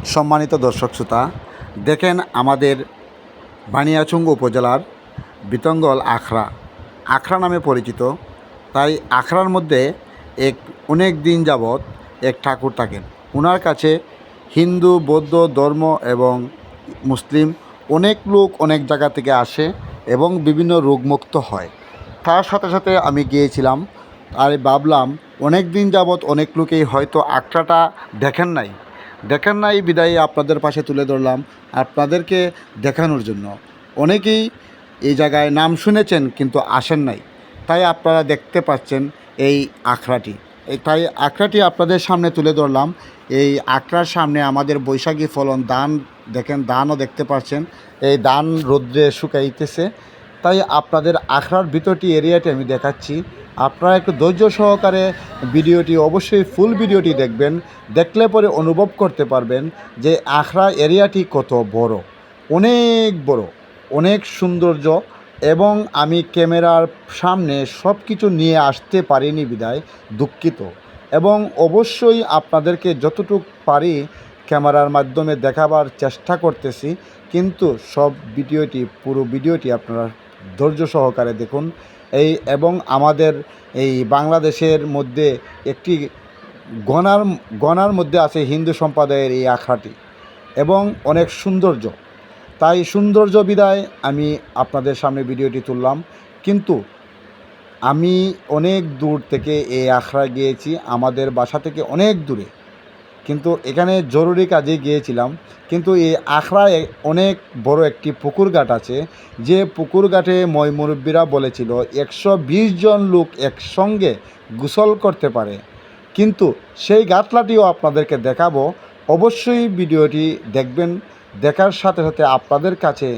সম্মানিত দর্শক শ্রোতা, দেখেন আমাদের বানিয়াচং উপজেলার বিতঙ্গল আখড়া নামে পরিচিত। তাই আখড়ার মধ্যে অনেক দিন যাবৎ এক ঠাকুর থাকেন। ওনার কাছে হিন্দু, বৌদ্ধ ধর্ম এবং মুসলিম অনেক লোক অনেক জায়গা থেকে আসে এবং বিভিন্ন রোগমুক্ত হয়। তার সাথে সাথে আমি গিয়েছিলাম আর ভাবলাম অনেক দিন যাবৎ অনেক লোকেই হয়তো আখড়াটা দেখেন নাই বিদায়ী আপনাদের পাশে তুলে ধরলাম আপনাদেরকে দেখানোর জন্য। অনেকেই এই জায়গায় নাম শুনেছেন কিন্তু আসেন নাই, তাই আপনারা দেখতে পাচ্ছেন এই আখড়াটি। তাই আখড়াটি আপনাদের সামনে তুলে ধরলাম। এই আখড়ার সামনে আমাদের বৈশাখী ফলন ধান, দেখেন ধানও দেখতে পাচ্ছেন, এই ধান রৌদ্রে শুকাইতেছে। তাই আপনাদের আখড়ার ভিতরটি এরিয়াটি আমি দেখাচ্ছি। আপনারা একটু ধৈর্য সহকারে ভিডিওটি, অবশ্যই ফুল ভিডিওটি দেখবেন। দেখলে পরে অনুভব করতে পারবেন যে আখড়া এরিয়াটি কত বড়, অনেক বড়, অনেক সৌন্দর্য। এবং আমি ক্যামেরার সামনে সব কিছু নিয়ে আসতে পারিনি বিদায় দুঃখিত। এবং অবশ্যই আপনাদেরকে যতটুকু পারি ক্যামেরার মাধ্যমে দেখাবার চেষ্টা করতেছি, কিন্তু পুরো ভিডিওটি আপনারা ধৈর্য সহকারে দেখুন। এবং আমাদের এই বাংলাদেশের মধ্যে একটি গণার মধ্যে আছে হিন্দু সম্প্রদায়ের এই আখড়াটি, এবং অনেক সৌন্দর্য। তাই সৌন্দর্য বিদায় আমি আপনাদের সামনে ভিডিওটি তুললাম। কিন্তু আমি অনেক দূর থেকে এই আখড়ায় গিয়েছি, আমাদের বাসা থেকে অনেক দূরে, কিন্তু এখানে জরুরি কাজে গিয়েছিলাম। কিন্তু এই আখড়ায় অনেক বড় একটি পুকুর ঘাট আছে, যে পুকুর ঘাটে মুরব্বীরা বলেছিল 120 জন লোক একসঙ্গে গোসল করতে পারে। কিন্তু সেই ঘাটলাটিও আপনাদেরকে দেখাবো। অবশ্যই ভিডিওটি দেখবেন। দেখার সাথে সাথে আপনাদের কাছে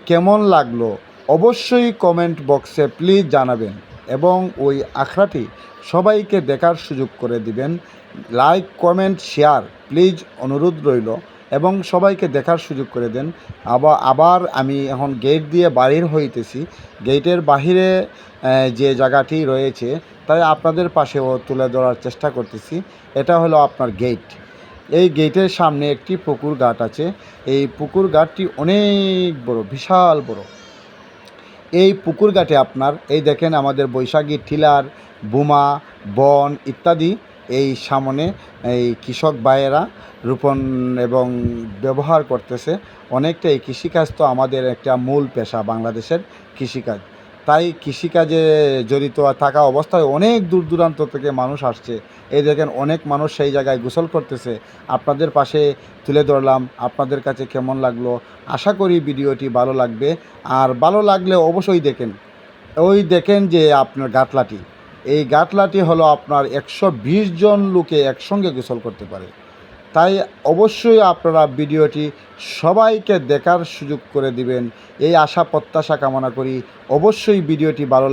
কেমন লাগলো অবশ্যই কমেন্ট বক্সে প্লিজ জানাবেন, এবং ওই আখড়াটি সবাইকে দেখার সুযোগ করে দিবেন। লাইক, কমেন্ট, শেয়ার প্লিজ অনুরোধ রইল, এবং সবাইকে দেখার সুযোগ করে দেন। আবার আমি এখন গেট দিয়ে বাহির হইতেছি। গেটের বাহিরে যে জায়গাটি রয়েছে তাই আপনাদের পাশেও তুলে ধরার চেষ্টা করতেছি। এটা হলো আপনার গেট। এই গেটের সামনে একটি পুকুর ঘাট আছে। এই পুকুর ঘাটটি অনেক বড়, বিশাল বড়। এই পুকুর ঘাটে আপনার এই দেখেন আমাদের বৈশাখী টিলার, বোমা, বন ইত্যাদি এই সামনে এই কৃষক ভাইয়েরা রোপণ এবং ব্যবহার করতেছে। অনেকটা এই কৃষিকাজ তো আমাদের একটা মূল পেশা, বাংলাদেশের কৃষিকাজ। তাই কৃষিকাজে জড়িত থাকা অবস্থায় অনেক দূর দূরান্ত থেকে মানুষ আসছে। এই দেখেন অনেক মানুষ সেই জায়গায় গোসল করতেছে। আপনাদের পাশে তুলে ধরলাম। আপনাদের কাছে কেমন লাগলো? আশা করি ভিডিওটি ভালো লাগবে। আর ভালো লাগলে অবশ্যই দেখেন যে আপনার গাটলাটি, এই গাটলাটি হলো আপনার 120 জন লোকে একসঙ্গে গোসল করতে পারে। তাই অবশ্যই আপনারা ভিডিওটি সবাইকে দেখার সুযোগ করে দিবেন, এই আশা প্রত্যাশা কামনা করি। অবশ্যই ভিডিওটি ভালো